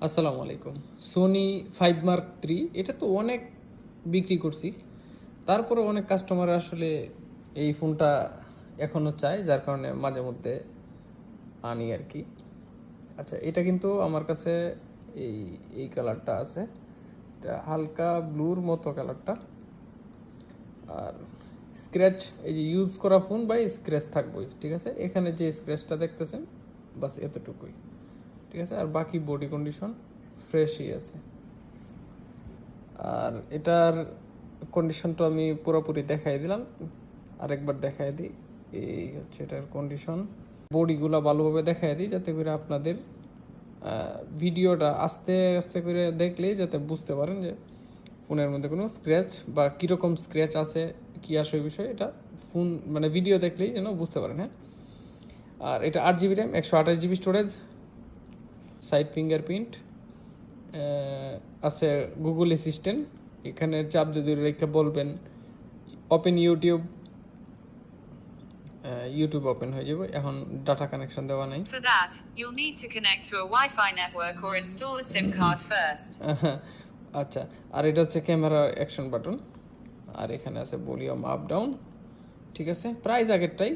আসসালামু আলাইকুম। Sony 5 mark 3 এটা তো অনেক বিক্রি করছি, তারপরে অনেক কাস্টমার আসলে এই ফোনটা এখনও চায়, যার কারণে মাঝে মধ্যে আনি আর কি। আচ্ছা, এটা কিন্তু আমার কাছে এই এই কালারটা আছে, এটা হালকা ব্লুর মতো কালারটা। আর স্ক্র্যাচ, এই যে ইউজ করা ফোন বা স্ক্র্যাচ থাকবেই, ঠিক আছে। এখানে যে স্ক্র্যাচটা দেখতেছেন বাস এতটুকুই, ঠিক আছে। আর বাকি বডি কন্ডিশন ফ্রেশই আছে। আর এটার কন্ডিশনটা আমি পুরোপুরি দেখাই দিলাম, আরেকবার দেখাই দিই। এই হচ্ছে এটার কন্ডিশন, বডিগুলো ভালোভাবে দেখাই দিই যাতে করে আপনাদের ভিডিওটা আস্তে আস্তে করে দেখলেই যাতে বুঝতে পারেন যে ফোনের মধ্যে কোনো স্ক্র্যাচ বা কীরকম স্ক্র্যাচ আছে, কী আসে বিষয়, এটা ফোন মানে ভিডিও দেখলেই যেন বুঝতে পারেন। হ্যাঁ, আর এটা 8 GB RAM, 128 GB storage, side fingerprint আছে, গুগল অ্যাসিস্ট্যান্ট। এখানে চাপ যদি রেখে বলবেন ওপেন ইউটিউব, ইউটিউব ওপেন হয়ে যাবে। এখন ডাটা কানেকশন দেওয়া নাই। For that, you'll need to connect to a Wi-Fi network or install a SIM card first. আচ্ছা, আর এটা হচ্ছে ক্যামেরা অ্যাকশন বাটন, আর এখানে আছে ভলিউম আপ ডাউন, ঠিক আছে, প্রাইস আগেরটাই।